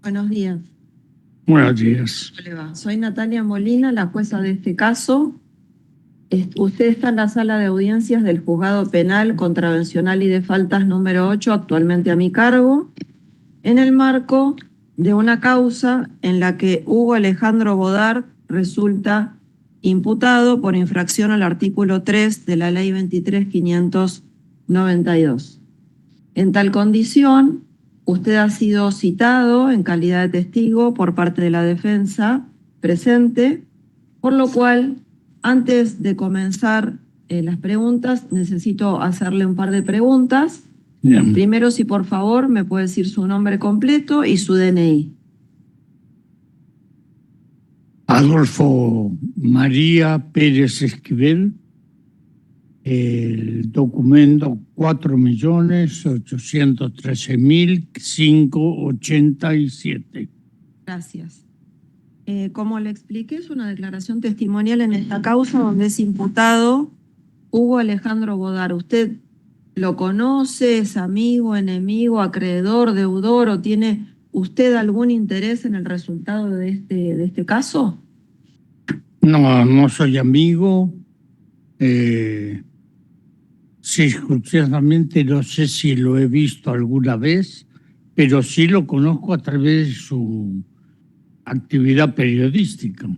Buenos días. Buenos días. ¿Cómo le va? Soy Natalia Molina, la jueza de este caso. Usted está en la sala de audiencias del Juzgado Penal Contravencional y de Faltas número 8, actualmente a mi cargo, en el marco de una causa en la que Hugo Alejandro Bodar resulta imputado por infracción al artículo 3 de la Ley 23.592. En tal condición, usted ha sido citado en calidad de testigo por parte de la defensa presente, por lo cual, antes de comenzar las preguntas, necesito hacerle un par de preguntas. Bien. Primero, si por favor me puede decir su nombre completo y su DNI. Adolfo María Pérez Esquivel, el documento 4.813.587. Gracias. Como le expliqué, es una declaración testimonial en esta causa donde es imputado Hugo Alejandro Bodar. ¿Usted lo conoce? ¿Es amigo, enemigo, acreedor, deudor o tiene usted algún interés en el resultado de este caso? No soy amigo. Circunstancialmente no sé si lo he visto alguna vez, pero sí lo conozco a través de su actividad periodística.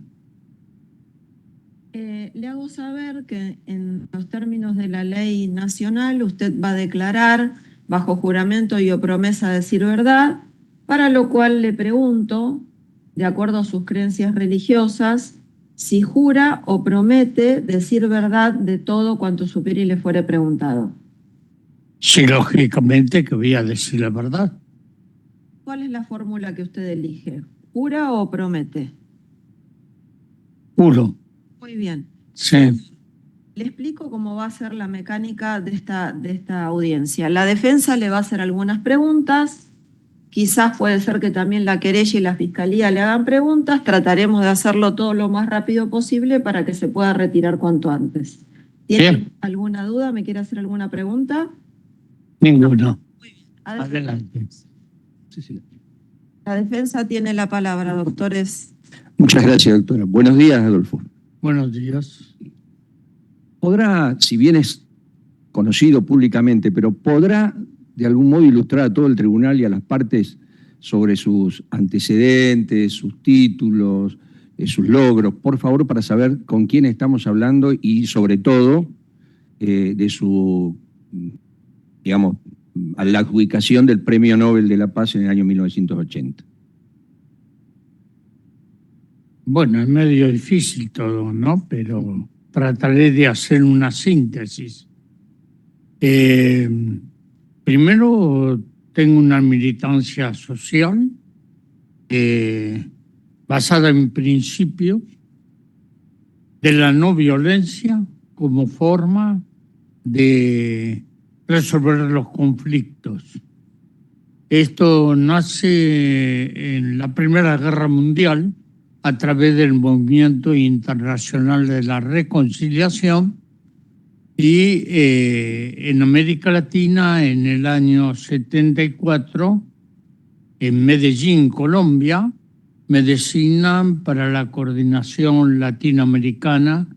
Le hago saber que en los términos de la ley nacional usted va a declarar bajo juramento y o promesa de decir verdad, para lo cual le pregunto, de acuerdo a sus creencias religiosas, si jura o promete decir verdad de todo cuanto supiere y le fuere preguntado. Sí, lógicamente que voy a decir la verdad. ¿Cuál es la fórmula que usted elige? ¿Jura o promete? Juro. Muy bien. Sí. Le explico cómo va a ser la mecánica de esta audiencia. La defensa le va a hacer algunas preguntas, quizás puede ser que también la querella y la fiscalía le hagan preguntas, trataremos de hacerlo todo lo más rápido posible para que se pueda retirar cuanto antes. ¿Tiene alguna duda? ¿Me quiere hacer alguna pregunta? Ninguna. Muy bien. Adelante. La defensa tiene la palabra, doctores. Muchas gracias, doctora. Buenos días, Adolfo. Buenos días. ¿Podrá, si bien es conocido públicamente, pero podrá de algún modo ilustrar a todo el tribunal y a las partes sobre sus antecedentes, sus títulos, sus logros, por favor, para saber con quién estamos hablando y sobre todo de su, digamos, a la adjudicación del Premio Nobel de la Paz en el año 1980? Bueno, es medio difícil todo, ¿no? Pero trataré de hacer una síntesis. Primero, tengo una militancia social basada en principios de la no violencia como forma de resolver los conflictos. Esto nace en la Primera Guerra Mundial a través del Movimiento Internacional de la Reconciliación y en América Latina en el año 74, en Medellín, Colombia, me designan para la coordinación latinoamericana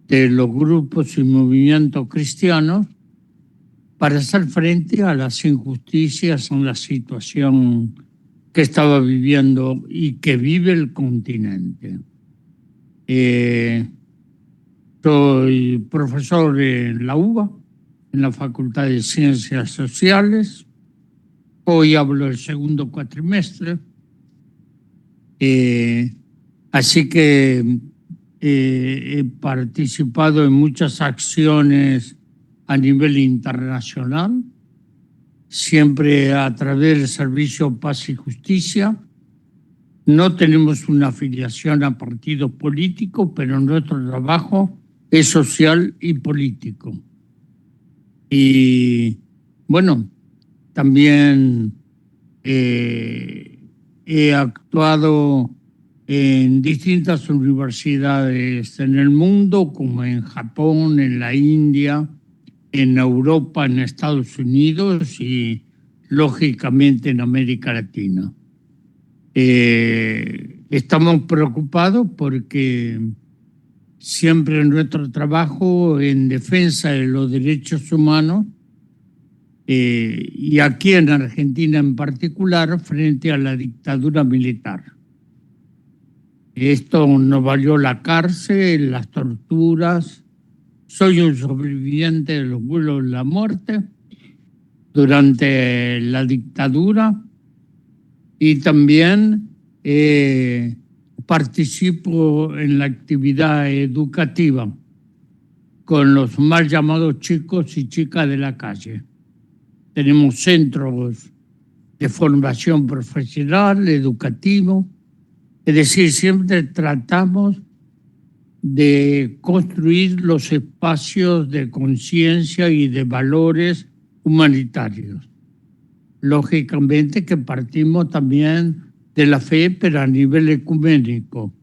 de los grupos y movimientos cristianos para hacer frente a las injusticias en la situación que estaba viviendo y que vive el continente. Soy profesor en la UBA, en la Facultad de Ciencias Sociales. Hoy hablo del segundo cuatrimestre. Así que he participado en muchas acciones a nivel internacional, siempre a través del Servicio Paz y Justicia. No tenemos una afiliación a partidos políticos, pero nuestro trabajo es social y político. Y bueno, también he actuado en distintas universidades en el mundo, como en Japón, en la India, en Europa, en Estados Unidos y, lógicamente, en América Latina. Estamos preocupados porque siempre nuestro trabajo en defensa de los derechos humanos, y aquí en Argentina en particular, frente a la dictadura militar. Esto nos valió la cárcel, las torturas. Soy un sobreviviente de los vuelos de la muerte durante la dictadura y también participo en la actividad educativa con los mal llamados chicos y chicas de la calle. Tenemos centros de formación profesional, educativo, es decir, siempre tratamos de construir los espacios de conciencia y de valores humanitarios. Lógicamente que partimos también de la fe, pero a nivel ecuménico.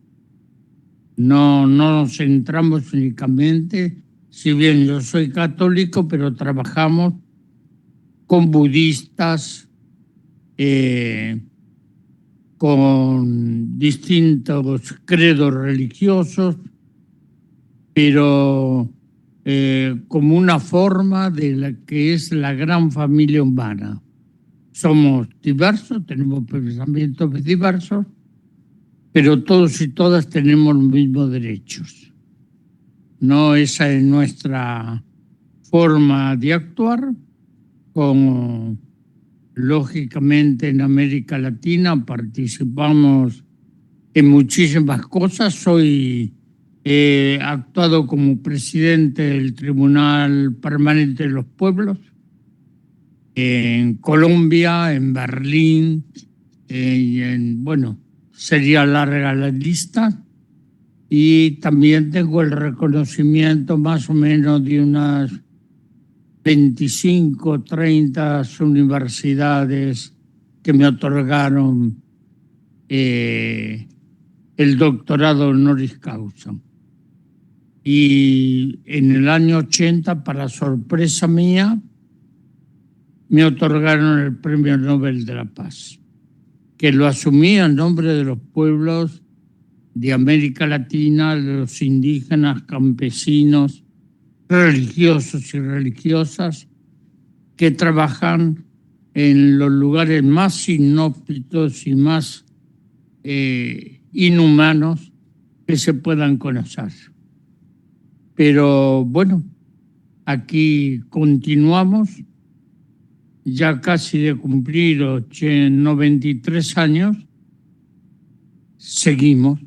No nos centramos únicamente, si bien yo soy católico, pero trabajamos con budistas, con distintos credos religiosos, pero como una forma de la que es la gran familia humana. Somos diversos, tenemos pensamientos diversos, pero todos y todas tenemos los mismos derechos. No, esa es nuestra forma de actuar, como lógicamente en América Latina participamos en muchísimas cosas. He actuado como presidente del Tribunal Permanente de los Pueblos, en Colombia, en Berlín, bueno, sería larga la lista. Y también tengo el reconocimiento más o menos de unas 25, 30 universidades que me otorgaron el doctorado honoris causa. Y en el año 80, para sorpresa mía, me otorgaron el Premio Nobel de la Paz, que lo asumí en nombre de los pueblos de América Latina, de los indígenas, campesinos, religiosos y religiosas que trabajan en los lugares más inhóspitos y más inhumanos que se puedan conocer. Pero bueno, aquí continuamos, ya casi de cumplir 93 años, seguimos,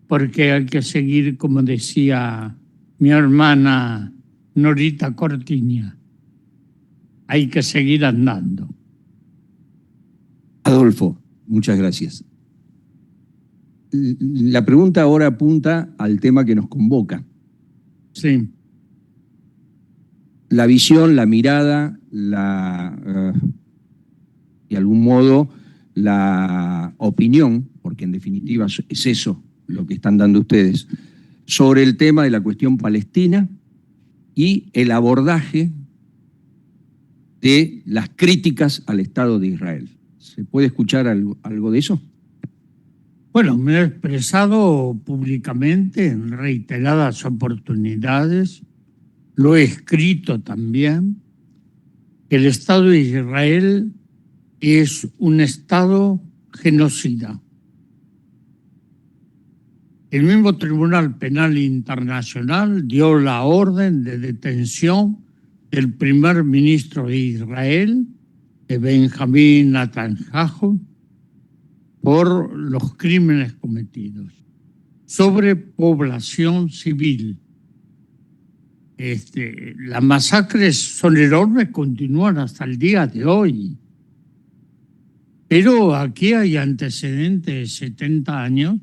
porque hay que seguir, como decía mi hermana Norita Cortiña, hay que seguir andando. Adolfo, muchas gracias. La pregunta ahora apunta al tema que nos convoca. Sí. La visión, la mirada, de algún modo, la opinión, porque en definitiva es eso lo que están dando ustedes, sobre el tema de la cuestión palestina y el abordaje de las críticas al Estado de Israel. ¿Se puede escuchar algo de eso? Bueno, me he expresado públicamente en reiteradas oportunidades, lo he escrito también, que el Estado de Israel es un Estado genocida. El mismo Tribunal Penal Internacional dio la orden de detención del primer ministro de Israel, de Benjamín Netanyahu, por los crímenes cometidos sobre población civil. Las masacres son enormes, continúan hasta el día de hoy. Pero aquí hay antecedentes de 70 años,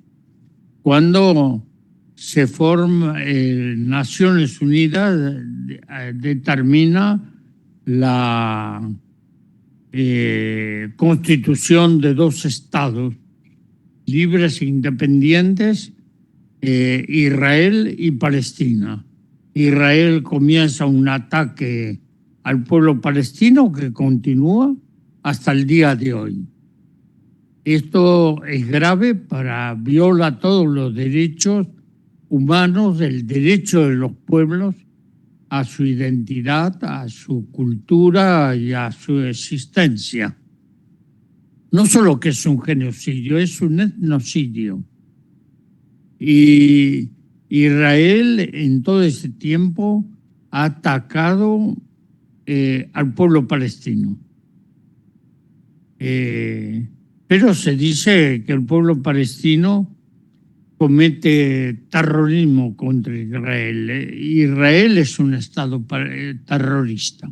cuando se forma, Naciones Unidas determina la constitución de dos estados libres e independientes, Israel y Palestina. Israel comienza un ataque al pueblo palestino que continúa hasta el día de hoy. Esto es grave, viola todos los derechos humanos, el derecho de los pueblos a su identidad, a su cultura y a su existencia. No solo que es un genocidio, es un etnocidio. Y Israel en todo ese tiempo ha atacado al pueblo palestino. Pero se dice que el pueblo palestino comete terrorismo contra Israel. Israel es un estado terrorista.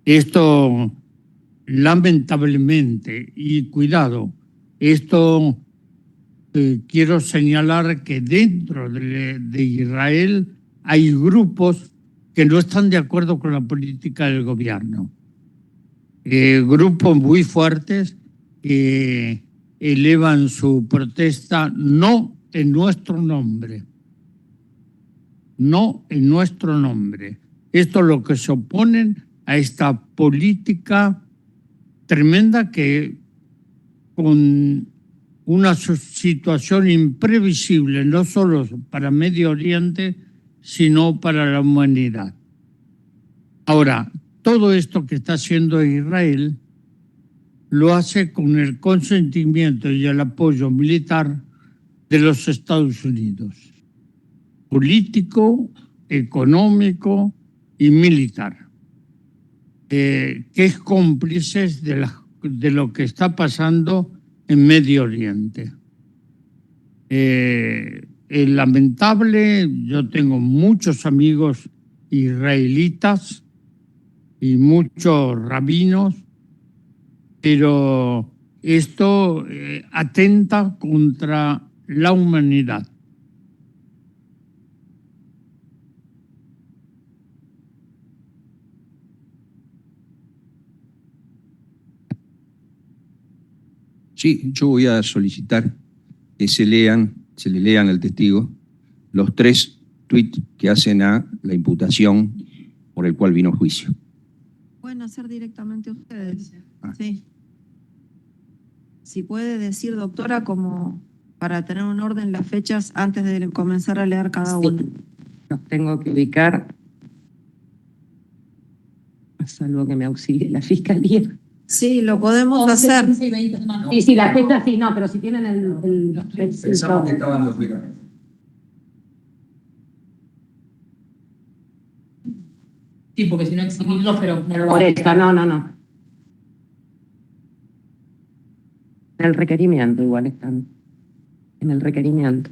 Esto, lamentablemente, y cuidado, esto quiero señalar que dentro de Israel hay grupos que no están de acuerdo con la política del gobierno. Grupos muy fuertes que elevan su protesta no en nuestro nombre, no en nuestro nombre. Esto es lo que se oponen a esta política tremenda que con una situación imprevisible, no solo para Medio Oriente, sino para la humanidad. Ahora, todo esto que está haciendo Israel lo hace con el consentimiento y el apoyo militar de los Estados Unidos, político, económico y militar, que es cómplice de lo que está pasando en Medio Oriente. Es lamentable, yo tengo muchos amigos israelitas y muchos rabinos, pero esto atenta contra la humanidad. Sí, yo voy a solicitar que se le lean al testigo los 3 tweets que hacen a la imputación por el cual vino a juicio. Pueden hacer directamente ustedes. Sí. Si puede decir, doctora, como para tener un orden las fechas antes de comenzar a leer cada uno. Los tengo que ubicar, salvo que me auxilie la fiscalía. Sí, lo podemos hacer. Sí, la fecha sí, no, pero si tienen el Pensamos que estaban los primeros. Sí, porque si no exhibirlos, pero no lo por esto, no. En el requerimiento igual están. En el requerimiento.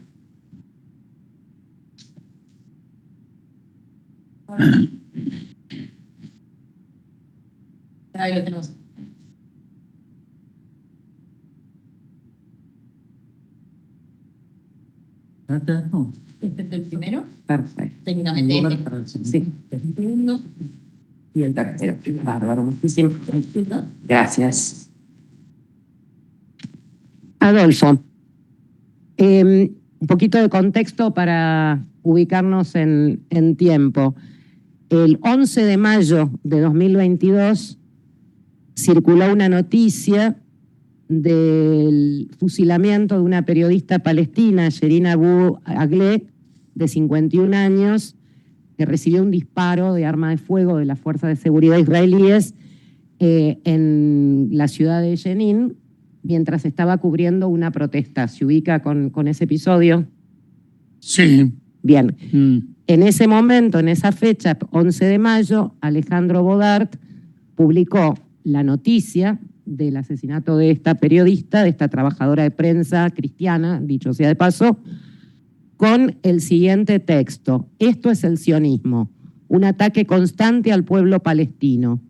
Ahí lo tenemos. Este es el primero, Perfecto. técnicamente Sí. el segundo. Y el tercero. Bárbaro, muchísimas gracias. Adolfo, un poquito de contexto para ubicarnos en tiempo. El 11 de mayo de 2022 circuló una noticia del fusilamiento de una periodista palestina, Shirin Abu Akleh, de 51 años, que recibió un disparo de arma de fuego de las fuerzas de seguridad israelíes en la ciudad de Jenin, mientras estaba cubriendo una protesta. ¿Se ubica con ese episodio? Sí. Bien. En ese momento, en esa fecha, 11 de mayo, Alejandro Bodart publicó la noticia del asesinato de esta periodista, de esta trabajadora de prensa cristiana, dicho sea de paso, con el siguiente texto: esto es el sionismo, un ataque constante al pueblo palestino.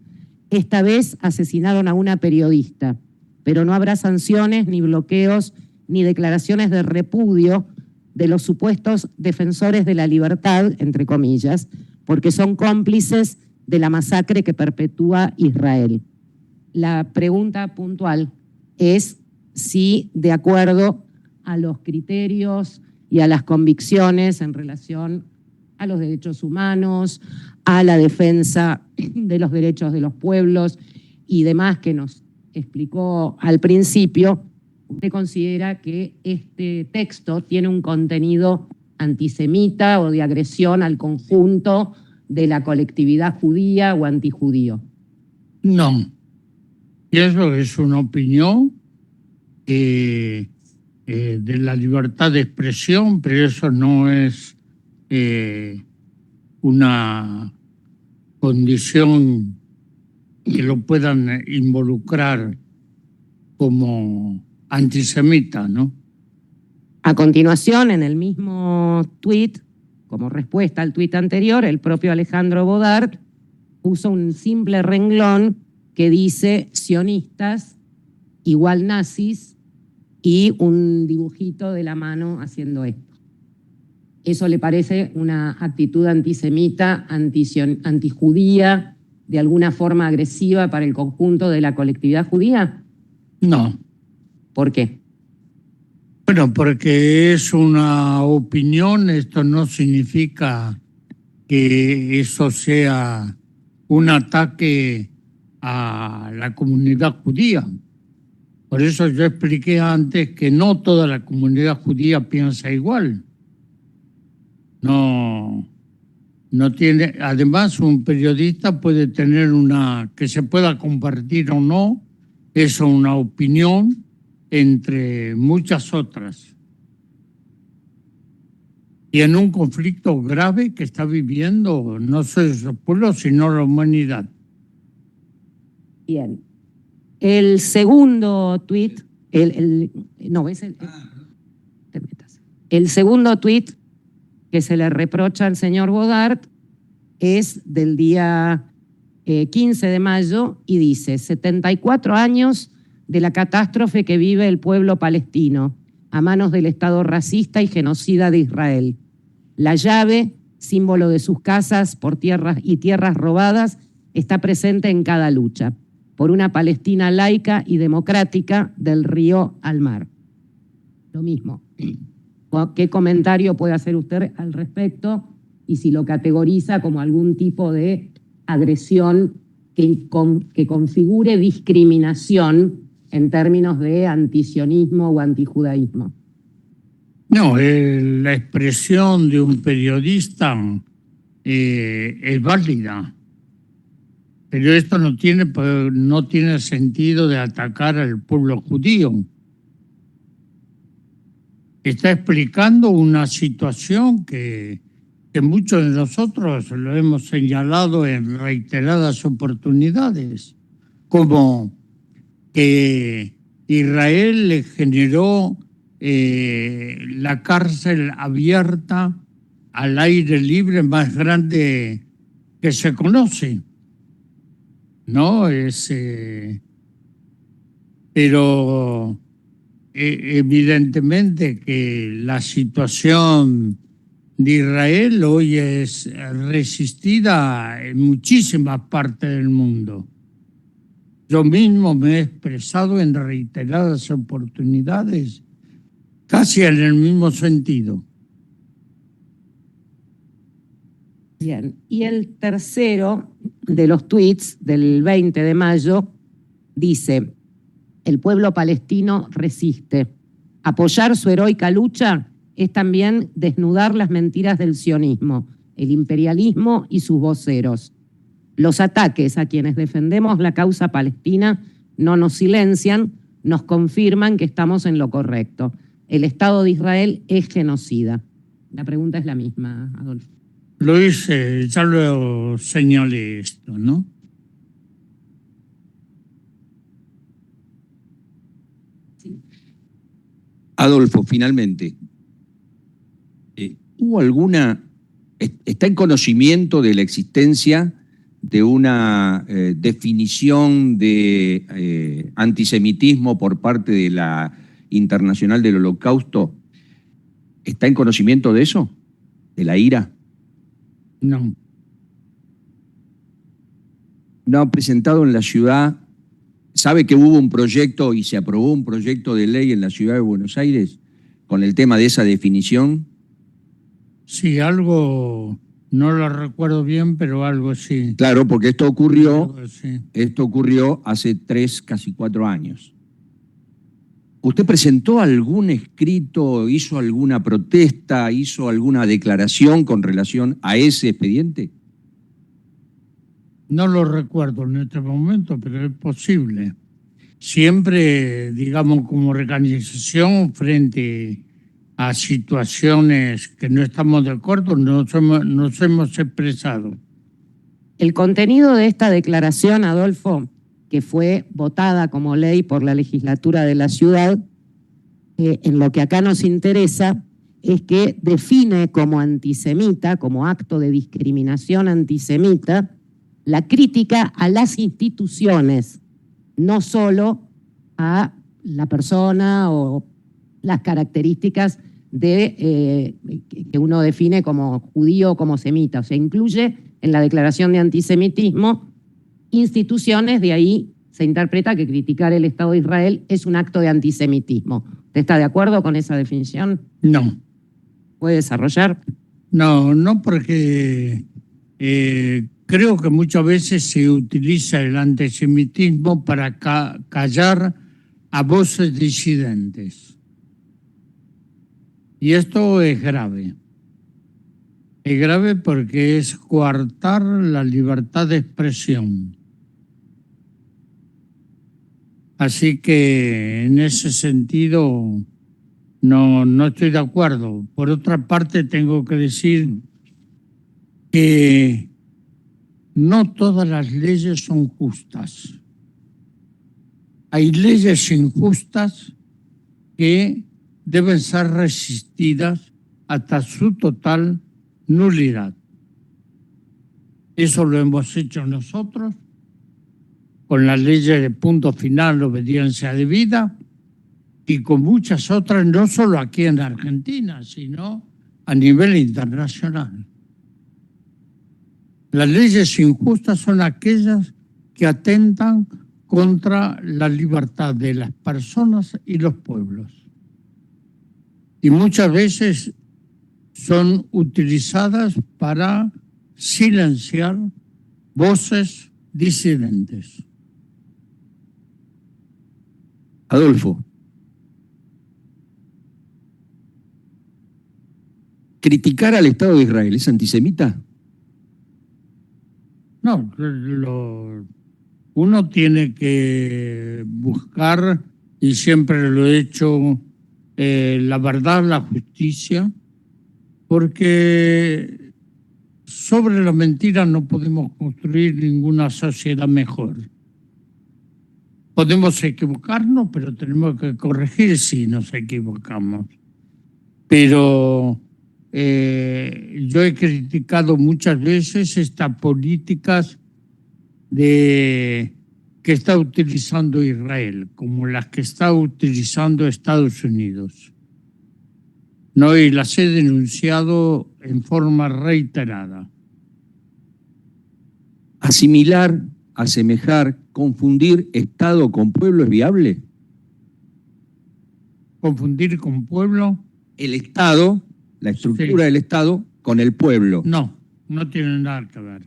Esta vez asesinaron a una periodista, pero no habrá sanciones, ni bloqueos, ni declaraciones de repudio de los supuestos defensores de la libertad, entre comillas, porque son cómplices de la masacre que perpetúa Israel. La pregunta puntual es si, de acuerdo a los criterios y a las convicciones en relación a los derechos humanos, a la defensa de los derechos de los pueblos y demás que nos explicó al principio, usted considera que este texto tiene un contenido antisemita o de agresión al conjunto de la colectividad judía o antijudío. No. Y eso es una opinión de la libertad de expresión, pero eso no es una condición que lo puedan involucrar como antisemita, ¿no? A continuación, en el mismo tuit, como respuesta al tuit anterior, el propio Alejandro Bodart puso un simple renglón que dice sionistas igual nazis y un dibujito de la mano haciendo esto. ¿Eso le parece una actitud antisemita, antijudía, de alguna forma agresiva para el conjunto de la colectividad judía? No. ¿Por qué? Bueno, porque es una opinión, esto no significa que eso sea un ataque a la comunidad judía. Por eso yo expliqué antes que no toda la comunidad judía piensa igual. No tiene, además un periodista puede tener que se pueda compartir o no, es una opinión entre muchas otras. Y en un conflicto grave que está viviendo no solo los pueblos, sino la humanidad. Bien. El segundo tuit, el segundo tuit que se le reprocha al señor Bodart es del día 15 de mayo y dice: 74 años de la catástrofe que vive el pueblo palestino a manos del Estado racista y genocida de Israel. La llave, símbolo de sus casas por tierras robadas, está presente en cada lucha por una Palestina laica y democrática del río al mar. Lo mismo. ¿Qué comentario puede hacer usted al respecto? Y si lo categoriza como algún tipo de agresión que configure discriminación en términos de antisionismo o antijudaísmo. No, la expresión de un periodista es válida, pero esto no tiene sentido de atacar al pueblo judío. Está explicando una situación que muchos de nosotros lo hemos señalado en reiteradas oportunidades, como que Israel le generó la cárcel abierta al aire libre más grande que se conoce, ¿no? Pero evidentemente que la situación de Israel hoy es resistida en muchísimas partes del mundo. Yo mismo me he expresado en reiteradas oportunidades casi en el mismo sentido. Bien, y el tercero de los tuits del 20 de mayo dice: el pueblo palestino resiste. Apoyar su heroica lucha es también desnudar las mentiras del sionismo, el imperialismo y sus voceros. Los ataques a quienes defendemos la causa palestina no nos silencian, nos confirman que estamos en lo correcto. El Estado de Israel es genocida. La pregunta es la misma, Adolfo. Lo hice, ya lo señalé esto, ¿no? Sí. Adolfo, finalmente, ¿hubo está en conocimiento de la existencia de una definición de antisemitismo por parte de la Internacional del Holocausto? ¿Está en conocimiento de eso? ¿De la IRA? No. ¿No ha presentado en la ciudad? ¿Sabe que hubo un proyecto y se aprobó un proyecto de ley en la ciudad de Buenos Aires con el tema de esa definición? Sí, algo No lo recuerdo bien, pero algo sí. Claro, porque Algo sí. esto ocurrió hace 3, casi 4 años. ¿Usted presentó algún escrito, hizo alguna protesta, hizo alguna declaración con relación a ese expediente? No lo recuerdo en este momento, pero es posible. Siempre, digamos, como organización frente a situaciones que no estamos de acuerdo, nos hemos expresado. El contenido de esta declaración, Adolfo, que fue votada como ley por la legislatura de la ciudad, en lo que acá nos interesa es que define como antisemita, como acto de discriminación antisemita, la crítica a las instituciones, no solo a la persona o las características de que uno define como judío o como semita. O sea, incluye en la declaración de antisemitismo instituciones, de ahí se interpreta que criticar el Estado de Israel es un acto de antisemitismo. ¿Usted está de acuerdo con esa definición? No, ¿Puede desarrollar? no porque creo que muchas veces se utiliza el antisemitismo para callar a voces disidentes. Y esto es grave. Es grave porque es coartar la libertad de expresión. Así que en ese sentido no estoy de acuerdo. Por otra parte, tengo que decir que no todas las leyes son justas. Hay leyes injustas que deben ser resistidas hasta su total nulidad. Eso lo hemos hecho nosotros con las leyes de punto final, obediencia debida, y con muchas otras, no solo aquí en Argentina, sino a nivel internacional. Las leyes injustas son aquellas que atentan contra la libertad de las personas y los pueblos. Y muchas veces son utilizadas para silenciar voces disidentes. Adolfo, ¿criticar al Estado de Israel es antisemita? No, uno tiene que buscar, y siempre lo he hecho, la verdad, la justicia, porque sobre la mentira no podemos construir ninguna sociedad mejor. Podemos equivocarnos, pero tenemos que corregir si nos equivocamos. Pero yo he criticado muchas veces estas políticas que está utilizando Israel, como las que está utilizando Estados Unidos. No, y las he denunciado en forma reiterada. ¿Asimilar, asemejar, confundir Estado con pueblo es viable? ¿Confundir con pueblo? El Estado, la estructura del Estado, con el pueblo. No tiene nada que ver.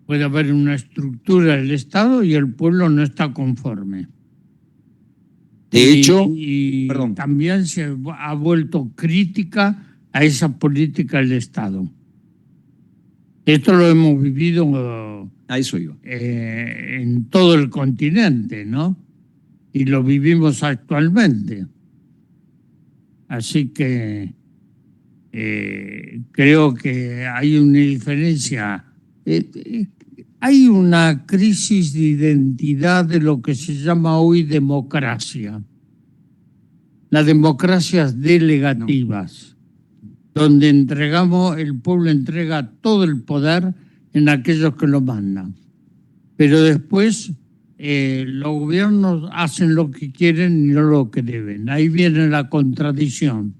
Puede haber una estructura del Estado y el pueblo no está conforme. De hecho, también se ha vuelto crítica a esa política del Estado. Esto lo hemos vivido a eso iba. En todo el continente, ¿no? Y lo vivimos actualmente. Así que creo que hay una diferencia. Hay una crisis de identidad de lo que se llama hoy democracia. Las democracias delegativas, donde el pueblo entrega todo el poder en aquellos que lo mandan. Pero después los gobiernos hacen lo que quieren y no lo que deben. Ahí viene la contradicción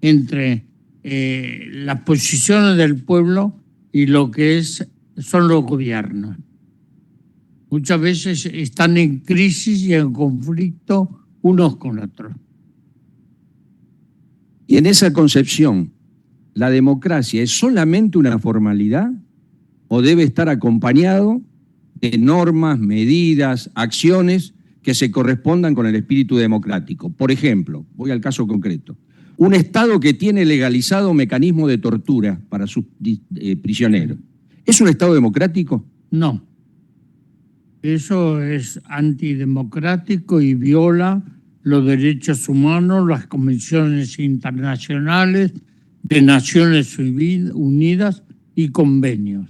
entre las posiciones del pueblo y lo que son los gobiernos. Muchas veces están en crisis y en conflicto unos con otros. Y en esa concepción ¿la democracia es solamente una formalidad o debe estar acompañado de normas, medidas, acciones que se correspondan con el espíritu democrático? Por ejemplo, voy al caso concreto, un Estado que tiene legalizado mecanismo de tortura para sus prisioneros. ¿Es un Estado democrático? No. Eso es antidemocrático y viola los derechos humanos, las convenciones internacionales de Naciones Unidas y convenios.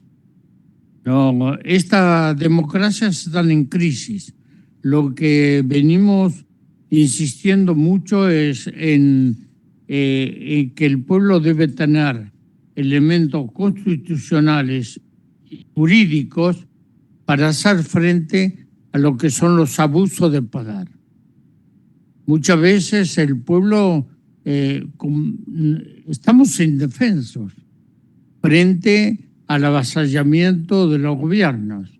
No, esta democracia está en crisis. Lo que venimos insistiendo mucho es en que el pueblo debe tener elementos constitucionales y jurídicos para hacer frente a lo que son los abusos de poder. Muchas veces el pueblo estamos indefensos frente al avasallamiento de los gobiernos.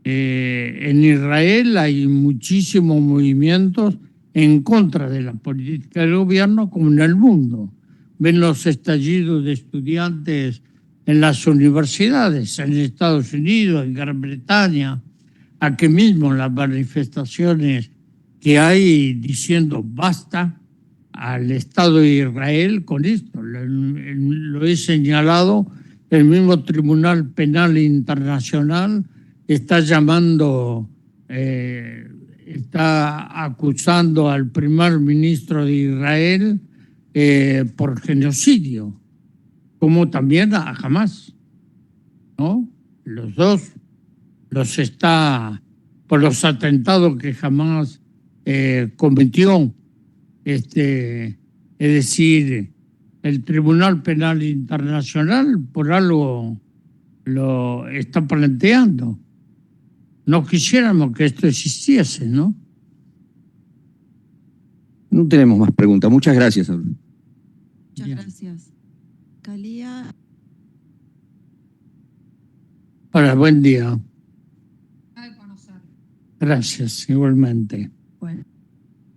En Israel hay muchísimos movimientos en contra de la política del gobierno, como en el mundo. Ven los estallidos de estudiantes en las universidades, en Estados Unidos, en Gran Bretaña, aquí mismo las manifestaciones que hay diciendo basta al Estado de Israel con esto. Lo he señalado, el mismo Tribunal Penal Internacional está llamando, está acusando al primer ministro de Israel por genocidio, como también a Hamas, ¿no? Los dos los está, por los atentados que Hamas cometió, es decir, el Tribunal Penal Internacional por algo lo está planteando. No quisiéramos que esto existiese, ¿no? No tenemos más preguntas. Muchas gracias. Muchas Bien. gracias. Calía. Hola, buen día. de conocer. Gracias, igualmente.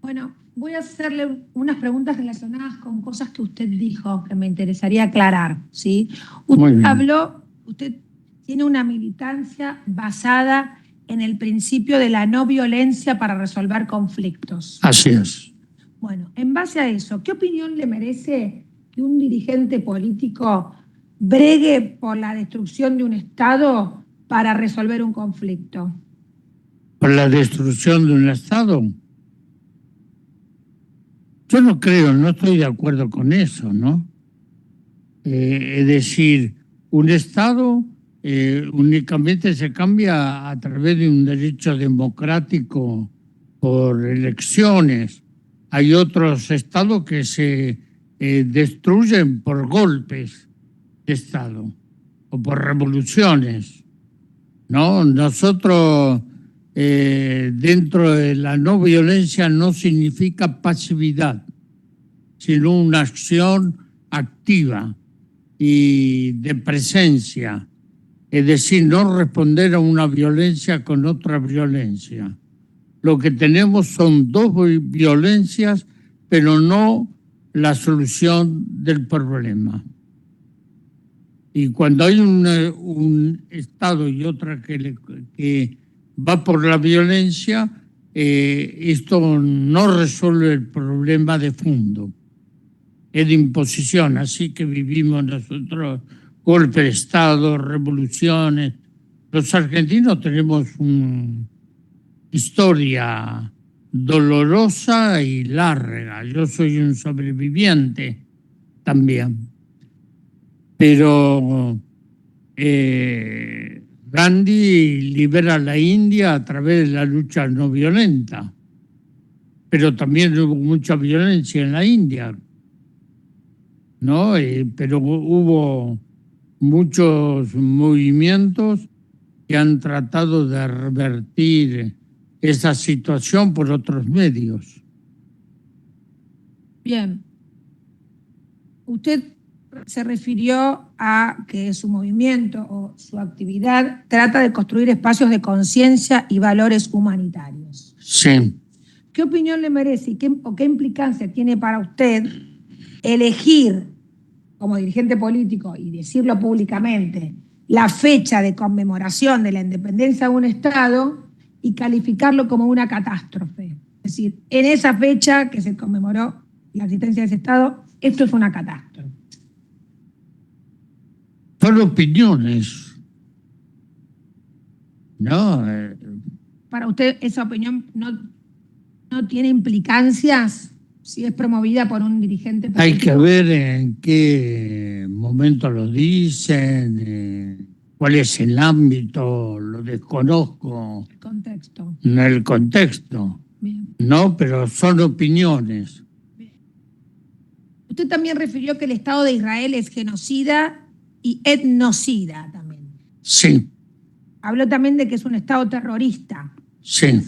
Bueno, voy a hacerle unas preguntas relacionadas con cosas que usted dijo que me interesaría aclarar, ¿sí? Muy bien. Usted tiene una militancia basada en el principio de la no violencia para resolver conflictos. Así es. Bueno, en base a eso, ¿qué opinión le merece que un dirigente político bregue por la destrucción de un Estado para resolver un conflicto? Por la destrucción de un Estado. Yo no creo, no estoy de acuerdo con eso, ¿no? Es decir, un Estado únicamente se cambia a través de un derecho democrático por elecciones. Hay otros estados que se destruyen por golpes de Estado o por revoluciones, ¿no? Nosotros, dentro de la no violencia, no significa pasividad, sino una acción activa y de presencia. Es decir, no responder a una violencia con otra violencia. Lo que tenemos son dos violencias, pero no la solución del problema. Y cuando hay un Estado y otra que va por la violencia, esto no resuelve el problema de fondo. Es de imposición, así que vivimos nosotros golpes de Estado, revoluciones. Los argentinos tenemos una historia dolorosa y larga. Yo soy un sobreviviente también. Pero Gandhi libera a la India a través de la lucha no violenta. Pero también hubo mucha violencia en la India, ¿no? Pero hubo muchos movimientos que han tratado de revertir esa situación por otros medios. Bien. Usted se refirió a que su movimiento o su actividad trata de construir espacios de conciencia y valores humanitarios. Sí. ¿Qué opinión le merece y qué implicancia tiene para usted elegir como dirigente político y decirlo públicamente, la fecha de conmemoración de la independencia de un Estado y calificarlo como una catástrofe. Es decir, en esa fecha que se conmemoró la existencia de ese Estado, esto es una catástrofe. Son opiniones, ¿no? Para usted, esa opinión no tiene implicancias si es promovida por un dirigente político. Hay que ver en qué momento lo dicen, cuál es el ámbito, lo desconozco. El contexto. En el contexto, Bien. no, pero son opiniones. Usted también refirió que el Estado de Israel es genocida y etnocida también. Sí, Habló también de que es un Estado terrorista. sí.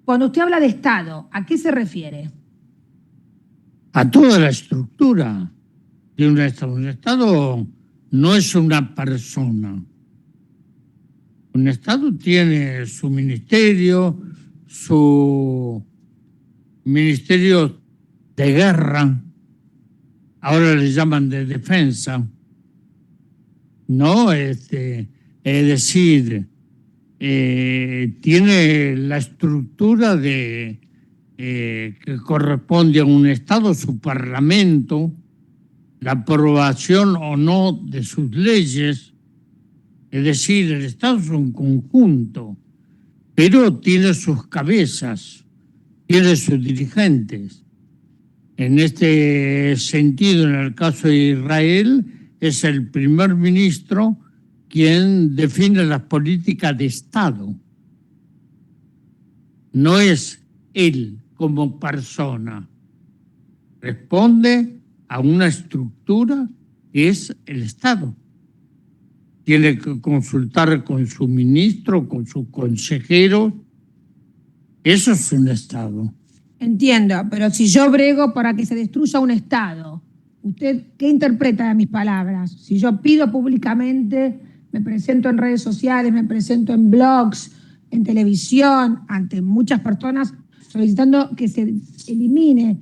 Cuando usted habla de Estado, ¿a qué se refiere? A toda la estructura de un Estado. Un Estado no es una persona. Un Estado tiene su ministerio de guerra, ahora le llaman de defensa, ¿no? Es decir, tiene la estructura que corresponde a un Estado, su parlamento, la aprobación o no de sus leyes. Es decir, el Estado es un conjunto, pero tiene sus cabezas, tiene sus dirigentes. En este sentido, en el caso de Israel, es el primer ministro quien define las políticas de Estado. No es él como persona. Responde a una estructura que es el Estado. Tiene que consultar con su ministro, con sus consejeros. Eso es un Estado. Entiendo, pero si yo brego para que se destruya un Estado, ¿usted qué interpreta de mis palabras? Si yo pido públicamente, me presento en redes sociales, me presento en blogs, en televisión, ante muchas personas, solicitando que se elimine,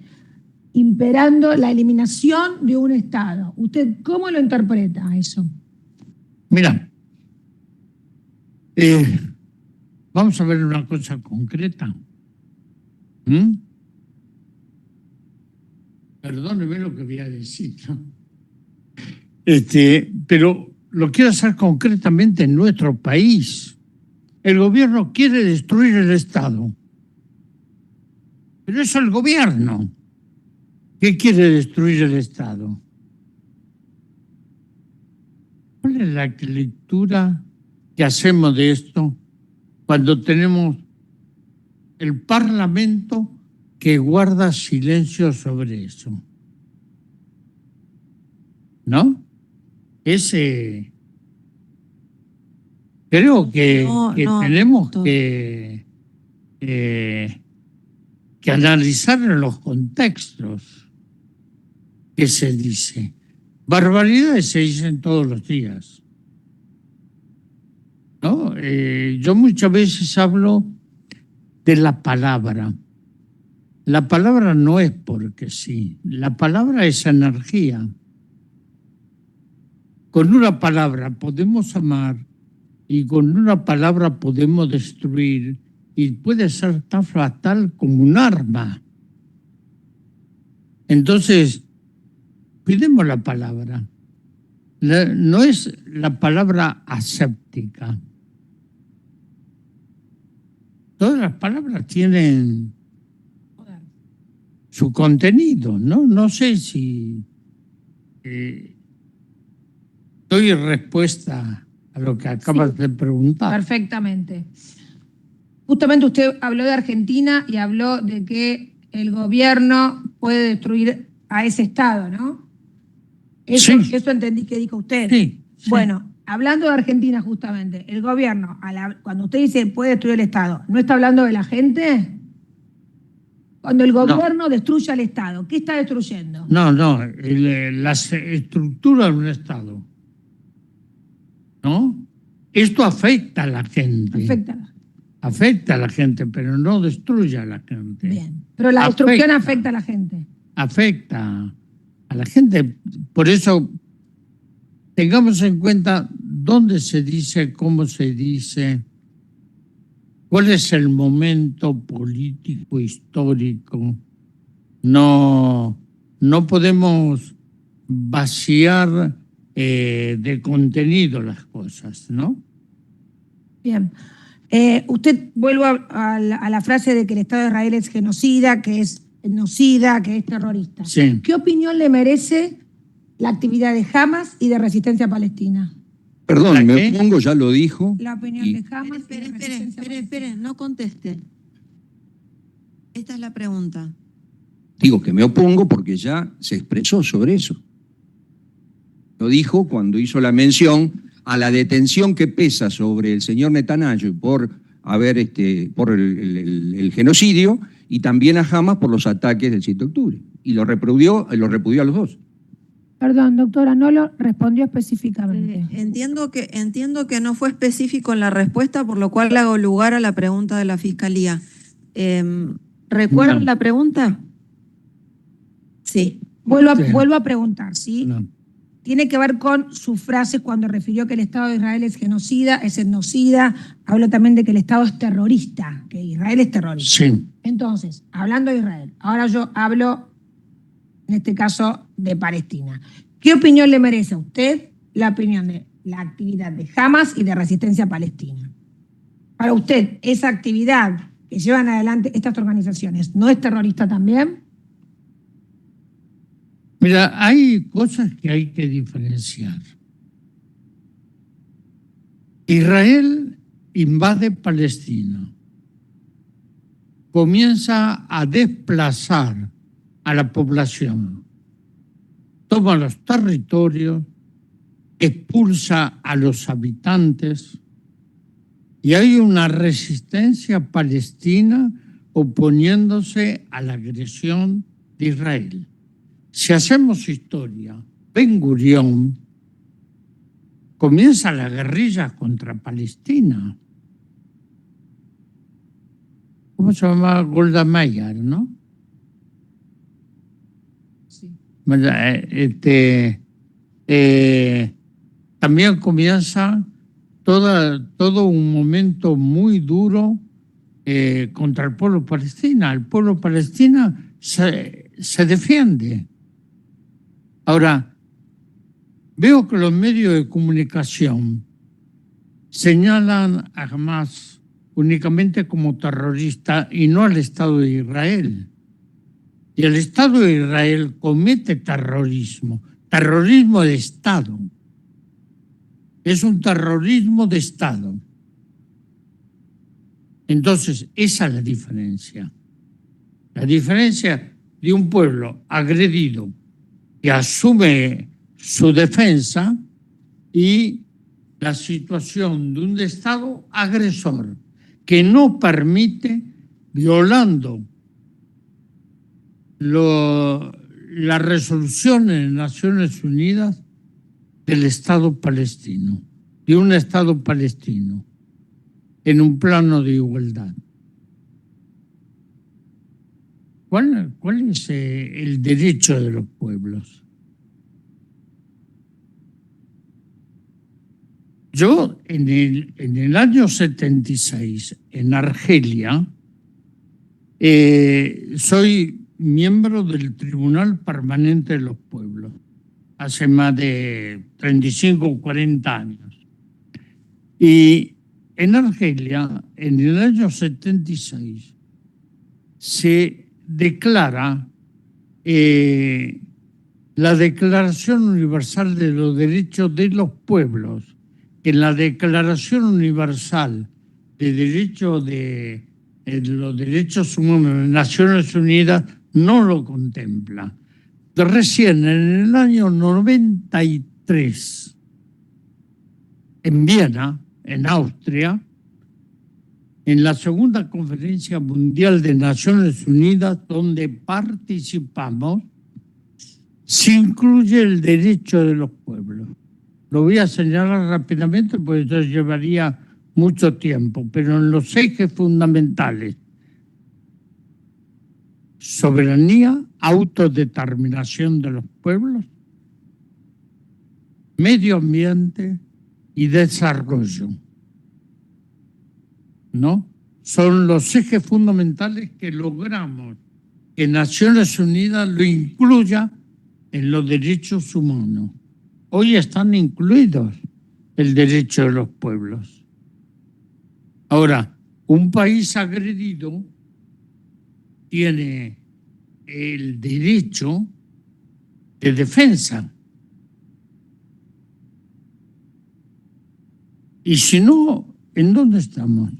imperando la eliminación de un Estado. ¿Usted cómo lo interpreta eso? Mira, vamos a ver una cosa concreta. Perdóneme lo que voy a decir, ¿no? Pero lo quiero hacer concretamente en nuestro país. El gobierno quiere destruir el Estado. Pero es el gobierno que quiere destruir el Estado. ¿Cuál es la lectura que hacemos de esto cuando tenemos el Parlamento que guarda silencio sobre eso? ¿No? Creo que tenemos que analizar en los contextos que se dice. Barbaridades se dicen todos los días, ¿no? Yo muchas veces hablo de la palabra. La palabra no es porque sí. La palabra es energía. Con una palabra podemos amar y con una palabra podemos destruir, y puede ser tan fatal como un arma. Entonces, cuidemos la palabra. No es la palabra aséptica. Todas las palabras tienen su contenido, ¿no? No sé si doy respuesta a lo que acabas de preguntar. Perfectamente. Justamente usted habló de Argentina y habló de que el gobierno puede destruir a ese Estado, ¿no? Eso entendí que dijo usted. Sí. Bueno, hablando de Argentina justamente, el gobierno, cuando usted dice puede destruir el Estado, ¿no está hablando de la gente? Cuando el gobierno destruye al Estado, ¿qué está destruyendo? No, la estructura de un Estado, ¿no? Esto afecta a la gente. Afecta a la gente, pero no destruye a la gente. Bien, pero la destrucción afecta a la gente. Afecta. a la gente. Por eso tengamos en cuenta dónde se dice, cómo se dice, cuál es el momento político, histórico. No podemos vaciar de contenido las cosas, ¿no? Bien. Usted vuelvo a la frase de que el Estado de Israel es genocida, que es terrorista. Sí. ¿Qué opinión le merece la actividad de Hamas y de Resistencia Palestina? Perdón, ¿La me qué? opongo, ya lo dijo. La opinión Y- de Hamas y de Resistencia Palestina. Espere, no conteste. Esta es la pregunta. Digo que me opongo porque ya se expresó sobre eso. Lo dijo cuando hizo la mención a la detención que pesa sobre el señor Netanyahu por por el genocidio, y también a Hamas por los ataques del 7 de octubre. Y lo repudió a los dos. Perdón, doctora, no lo respondió específicamente. Entiendo que no fue específico en la respuesta, por lo cual le hago lugar a la pregunta de la Fiscalía. ¿Recuerdan No. la pregunta? Sí. Vuelvo a preguntar, ¿sí? No. Tiene que ver con sus frases cuando refirió que el Estado de Israel es genocida, es etnocida. Habló también de que el Estado es terrorista, que Israel es terrorista. Sí. Entonces, hablando de Israel, ahora yo hablo, en este caso, de Palestina. ¿Qué opinión le merece a usted la opinión de la actividad de Hamas y de Resistencia Palestina? Para usted, ¿esa actividad que llevan adelante estas organizaciones no es terrorista también? Mira, hay cosas que hay que diferenciar. Israel invade Palestina, comienza a desplazar a la población, toma los territorios, expulsa a los habitantes, y hay una resistencia palestina oponiéndose a la agresión de Israel. Si hacemos historia, Ben-Gurión comienza la guerrilla contra Palestina. ¿Cómo se llama? Golda Meir, ¿no? Sí. También comienza todo un momento muy duro contra el pueblo palestino. El pueblo palestino se defiende. Ahora, veo que los medios de comunicación señalan a Hamas únicamente como terrorista y no al Estado de Israel. Y el Estado de Israel comete terrorismo de Estado. Es un terrorismo de Estado. Entonces, esa es la diferencia. La diferencia de un pueblo agredido que asume su defensa y la situación de un Estado agresor que no permite, violando las resoluciones de Naciones Unidas del Estado palestino, de un Estado palestino, en un plano de igualdad. ¿Cuál es el derecho de los pueblos? Yo, en el año 76, en Argelia, soy miembro del Tribunal Permanente de los Pueblos, hace más de 35 o 40 años. Y en Argelia, en el año 76, se declara la Declaración Universal de los Derechos de los Pueblos, que en la Declaración Universal de los Derechos Humanos de Naciones Unidas no lo contempla. Recién en el año 93, en Viena, en Austria, en la segunda Conferencia Mundial de Naciones Unidas, donde participamos, se incluye el derecho de los pueblos. Lo voy a señalar rápidamente porque eso llevaría mucho tiempo, pero en los ejes fundamentales: soberanía, autodeterminación de los pueblos, medio ambiente y desarrollo. ¿No? Son los ejes fundamentales que logramos que Naciones Unidas lo incluya en los derechos humanos. Hoy están incluidos el derecho de los pueblos. Ahora, un país agredido tiene el derecho de defensa. Y si no, ¿en dónde estamos?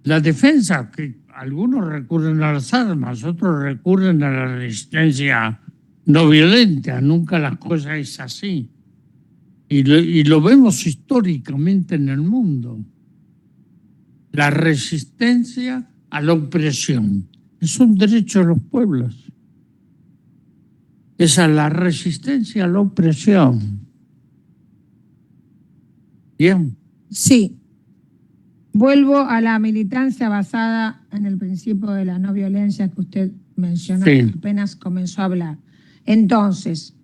La defensa, que algunos recurren a las armas, otros recurren a la resistencia no violenta. Nunca la cosa es así. Y lo vemos históricamente en el mundo. La resistencia a la opresión es un derecho de los pueblos. Esa es la resistencia a la opresión. Bien. Sí. Vuelvo a la militancia basada en el principio de la no violencia que usted mencionó, Sí. apenas comenzó a hablar. Entonces,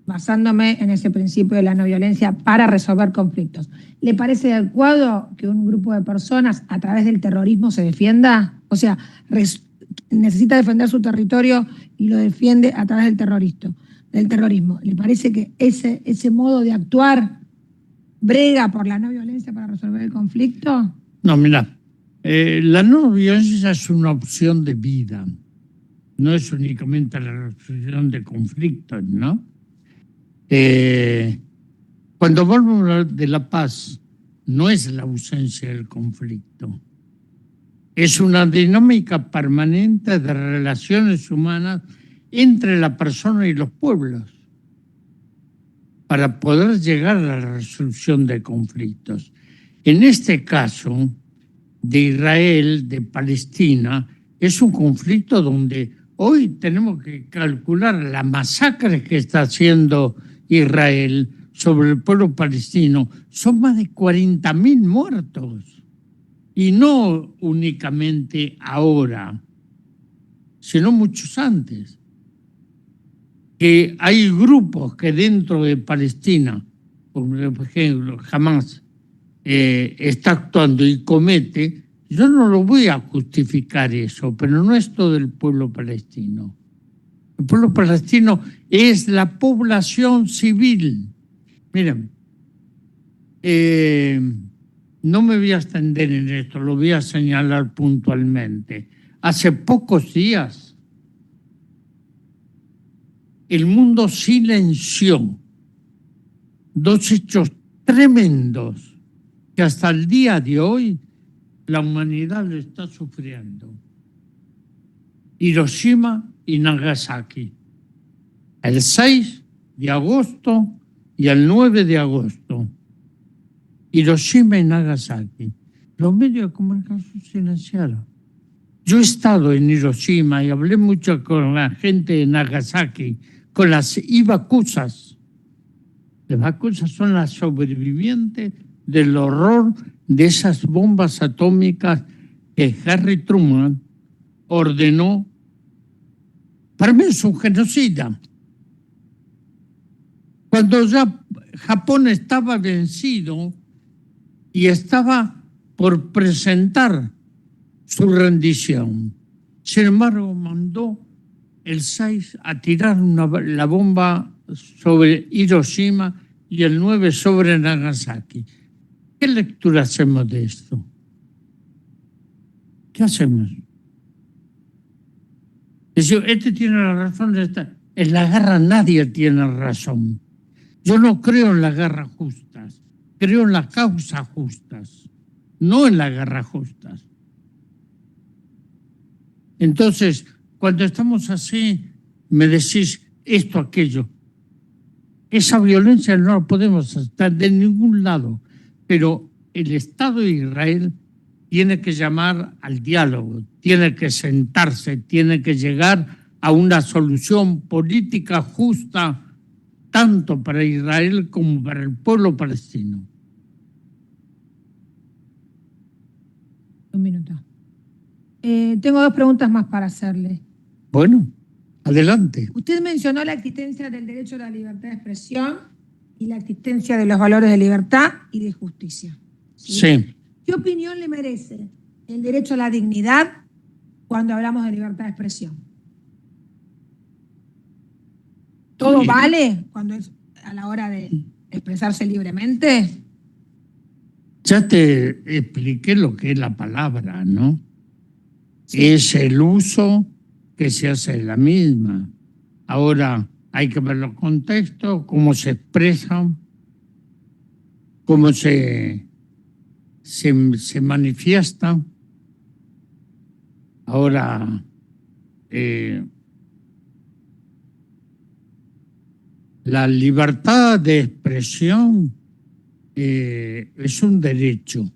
basándome en ese principio de la no violencia para resolver conflictos, ¿le parece adecuado que un grupo de personas a través del terrorismo se defienda? O sea, necesita defender su territorio y lo defiende a través del terrorismo. ¿Le parece que ese modo de actuar brega por la no violencia para resolver el conflicto? No, mira, la no violencia es una opción de vida. No es únicamente la resolución de conflictos, ¿no? Cuando vamos a hablar de la paz, no es la ausencia del conflicto. Es una dinámica permanente de relaciones humanas entre la persona y los pueblos para poder llegar a la resolución de conflictos. En este caso, de Israel, de Palestina, es un conflicto donde hoy tenemos que calcular la masacre que está haciendo Israel sobre el pueblo palestino. Son más de 40.000 muertos. Y no únicamente ahora, sino muchos antes. Que hay grupos que dentro de Palestina, por ejemplo, Hamas, está actuando y comete. Yo no lo voy a justificar eso, pero no es todo el pueblo palestino. El pueblo palestino es la población civil. Miren, no me voy a extender en esto, lo voy a señalar puntualmente. Hace pocos días, el mundo silenció dos hechos tremendos que hasta el día de hoy la humanidad lo está sufriendo. Hiroshima y Nagasaki. El 6 de agosto y el 9 de agosto. Hiroshima y Nagasaki. Los medios de comunicación silenciaron. Yo he estado en Hiroshima y hablé mucho con la gente de Nagasaki, con las ibakusas. Las ibakusas son las sobrevivientes del horror de esas bombas atómicas que Harry Truman ordenó. Para mí es un genocida. Cuando ya Japón estaba vencido y estaba por presentar su rendición, sin embargo mandó el 6 a tirar la bomba sobre Hiroshima y el 9 sobre Nagasaki. ¿Qué lectura hacemos de esto? ¿Qué hacemos? Este tiene la razón. En la guerra nadie tiene razón. Yo no creo en las guerras justas, creo en las causas justas, no en las guerras justas. Entonces, cuando estamos así, me decís esto, aquello. Esa violencia no la podemos estar de ningún lado, pero el Estado de Israel tiene que llamar al diálogo, tiene que sentarse, tiene que llegar a una solución política justa, tanto para Israel como para el pueblo palestino. Un minuto. Tengo dos preguntas más para hacerle. Bueno, adelante. Usted mencionó la existencia del derecho a la libertad de expresión y la existencia de los valores de libertad y de justicia. Sí. ¿Qué opinión le merece el derecho a la dignidad cuando hablamos de libertad de expresión? ¿Todo Bien. vale cuando es a la hora de expresarse libremente? Ya te expliqué lo que es la palabra, ¿no? Sí. Es el uso que se hace de la misma. Ahora hay que ver los contextos, cómo se expresan, cómo se manifiesta. Ahora, la libertad de expresión es un derecho.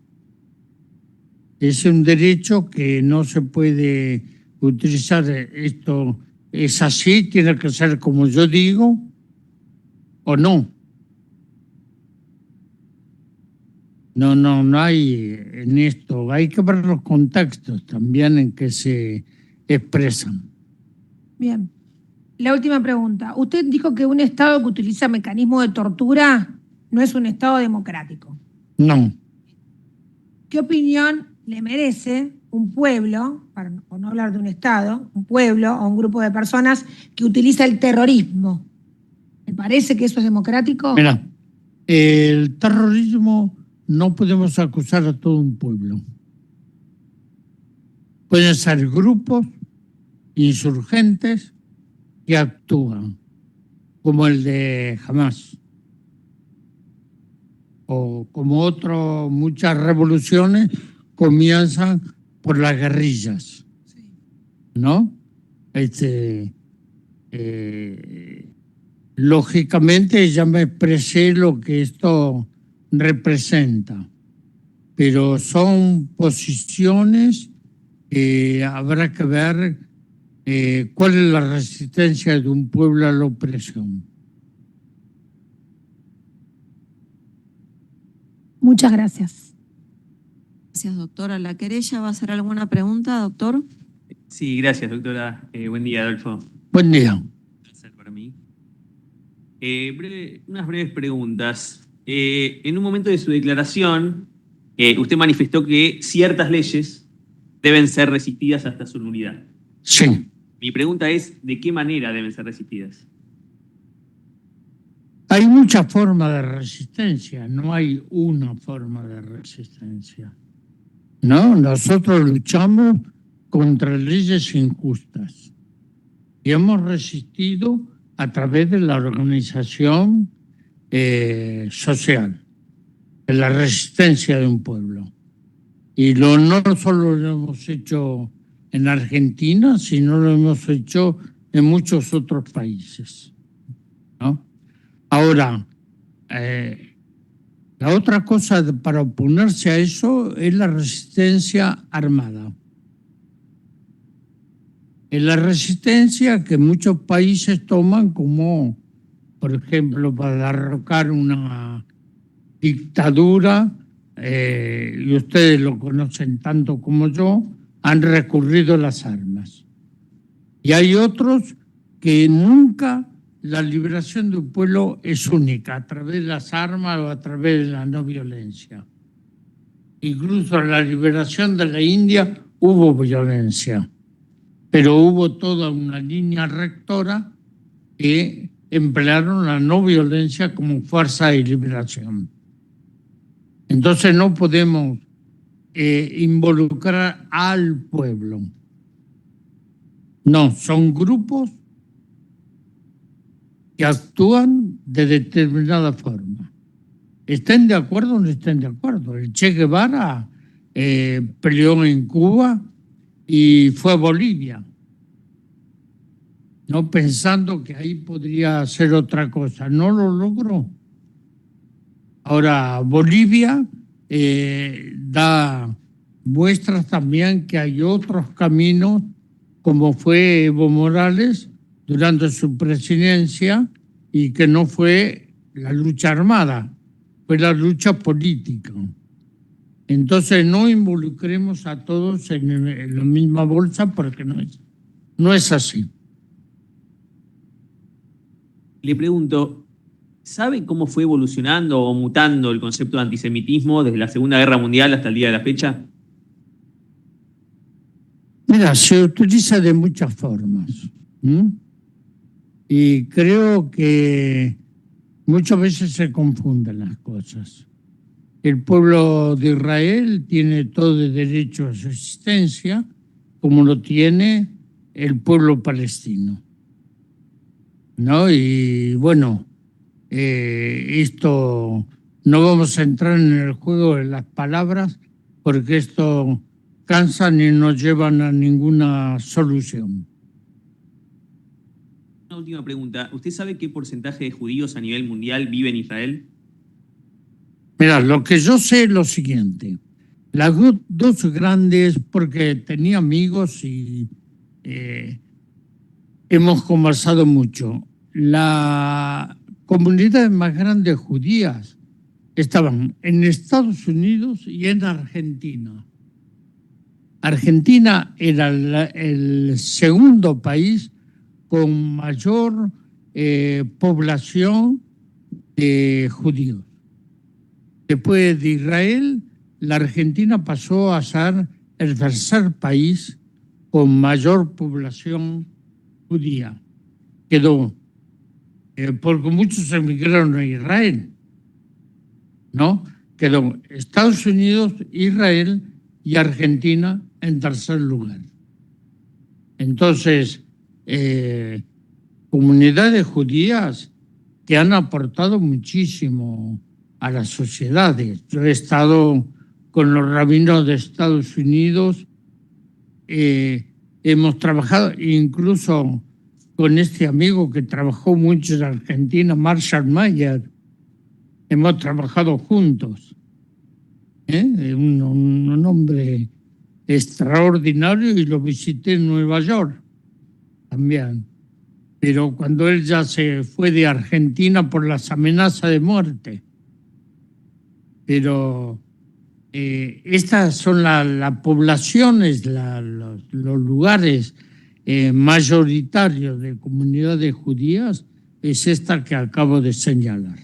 Es un derecho que no se puede utilizar. Esto es así, tiene que ser como yo digo o no. No hay en esto. Hay que ver los contextos también en que se expresan. Bien. La última pregunta. Usted dijo que un Estado que utiliza mecanismos de tortura no es un Estado democrático. No. ¿Qué opinión le merece un pueblo, por no hablar de un Estado, un pueblo o un grupo de personas que utiliza el terrorismo? ¿Le parece que eso es democrático? Mira, el terrorismo no podemos acusar a todo un pueblo. Pueden ser grupos insurgentes que actúan, como el de Hamas, o como muchas revoluciones comienzan por las guerrillas, ¿no? Lógicamente ya me expresé lo que esto representa, pero son posiciones que habrá que ver cuál es la resistencia de un pueblo a la opresión. Muchas gracias. Gracias, doctora. ¿La querella va a hacer alguna pregunta, doctor? Sí, gracias, doctora. Buen día, Adolfo. Buen día. Un placer para mí. Unas breves preguntas. En un momento de su declaración, usted manifestó que ciertas leyes deben ser resistidas hasta su nulidad. Sí. Mi pregunta es, ¿de qué manera deben ser resistidas? Hay muchas formas de resistencia, no hay una forma de resistencia. No, nosotros luchamos contra leyes injustas y hemos resistido a través de la organización social, de la resistencia de un pueblo. Y no solo lo hemos hecho en Argentina, sino lo hemos hecho en muchos otros países, ¿no? Ahora, la otra cosa para oponerse a eso es la resistencia armada. Es la resistencia que muchos países toman como, por ejemplo, para derrocar una dictadura, y ustedes lo conocen tanto como yo, han recurrido a las armas. Y hay otros que nunca la liberación de un pueblo es única, a través de las armas o a través de la no violencia. Incluso en la liberación de la India hubo violencia, pero hubo toda una línea rectora que emplearon la no violencia como fuerza de liberación. Entonces no podemos involucrar al pueblo. No, son grupos que actúan de determinada forma. ¿Estén de acuerdo o no estén de acuerdo? El Che Guevara peleó en Cuba y fue a Bolivia, no pensando que ahí podría hacer otra cosa. No lo logró. Ahora, Bolivia da muestras también que hay otros caminos, como fue Evo Morales durante su presidencia, y que no fue la lucha armada, fue la lucha política. Entonces no involucremos a todos en la misma bolsa porque no es No es así. Le pregunto, ¿sabe cómo fue evolucionando o mutando el concepto de antisemitismo desde la Segunda Guerra Mundial hasta el día de la fecha? Mira, se utiliza de muchas formas. Y creo que muchas veces se confunden las cosas. El pueblo de Israel tiene todo el derecho a su existencia, como lo tiene el pueblo palestino, ¿no? Y bueno, esto no vamos a entrar en el juego de las palabras porque esto cansan y no llevan a ninguna solución. Una última pregunta. ¿Usted sabe qué porcentaje de judíos a nivel mundial vive en Israel? Mira, lo que yo sé es lo siguiente. Las dos grandes, porque tenía amigos y hemos conversado mucho. La comunidad más grande judías estaban en Estados Unidos y en Argentina. Argentina era el segundo país con mayor población de judíos. Después de Israel, la Argentina pasó a ser el tercer país con mayor población judía. Quedó, porque muchos emigraron a Israel, ¿no? Quedó Estados Unidos, Israel y Argentina en tercer lugar. Entonces, comunidades judías que han aportado muchísimo a las sociedades. Yo he estado con los rabinos de Estados Unidos, hemos trabajado incluso con este amigo que trabajó mucho en Argentina, Marshall Mayer, hemos trabajado juntos. Un hombre extraordinario y lo visité en Nueva York también. Pero cuando él ya se fue de Argentina por las amenazas de muerte. Pero estas son las poblaciones, los lugares mayoritarios de comunidades judías, es esta que acabo de señalar.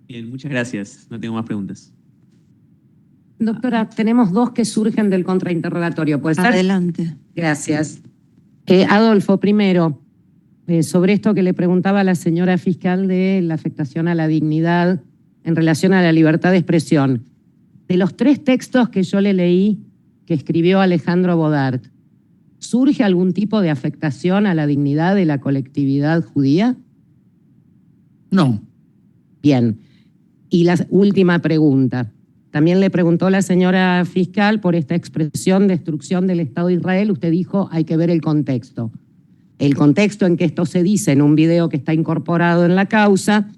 Bien, muchas gracias. No tengo más preguntas. Doctora, tenemos dos que surgen del contrainterrogatorio. ¿Puede ser? Adelante. Gracias. Adolfo, primero, sobre esto que le preguntaba a la señora fiscal de la afectación a la dignidad en relación a la libertad de expresión. De los 3 textos que yo le leí que escribió Alejandro Bodart, ¿surge algún tipo de afectación a la dignidad de la colectividad judía? No. Bien. Y la última pregunta. También le preguntó la señora fiscal por esta expresión destrucción del Estado de Israel. Usted dijo hay que ver el contexto. El contexto en que esto se dice en un video que está incorporado en la causa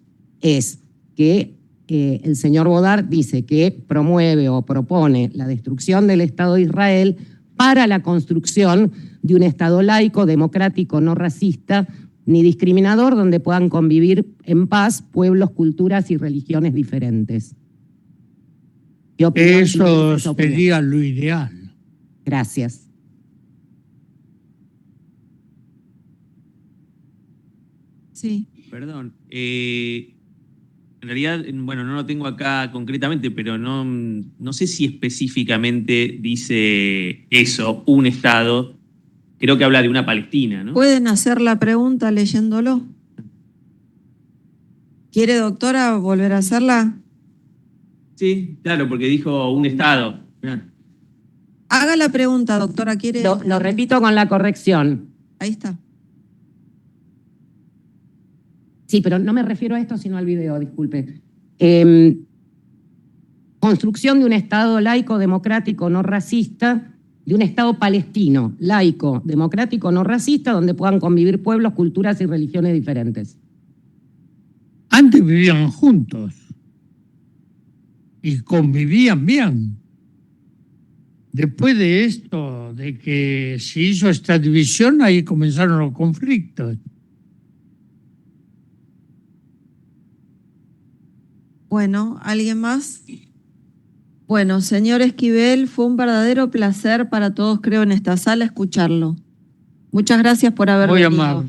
es que el señor Bodart dice que promueve o propone la destrucción del Estado de Israel para la construcción de un Estado laico, democrático, no racista ni discriminador, donde puedan convivir en paz pueblos, culturas y religiones diferentes. ¿Qué opinión tiene Eso esa opinión? sería lo ideal. Gracias. Sí. Perdón. En realidad, bueno, no lo tengo acá concretamente, pero no sé si específicamente dice eso, un Estado. Creo que habla de una Palestina, ¿no? ¿Pueden hacer la pregunta leyéndolo? ¿Quiere, doctora, volver a hacerla? Sí, claro, porque dijo un Estado. Haga la pregunta, doctora. ¿Quiere? Lo repito con la corrección. Ahí está. Sí, pero no me refiero a esto, sino al video, disculpe. Construcción de un Estado laico, democrático, no racista, de un Estado palestino, laico, democrático, no racista, donde puedan convivir pueblos, culturas y religiones diferentes. Antes vivían juntos y convivían bien. Después de esto, de que se hizo esta división, ahí comenzaron los conflictos. Bueno, ¿alguien más? Bueno, señor Esquivel, fue un verdadero placer para todos, creo, en esta sala escucharlo. Muchas gracias por haber Muy venido. amable.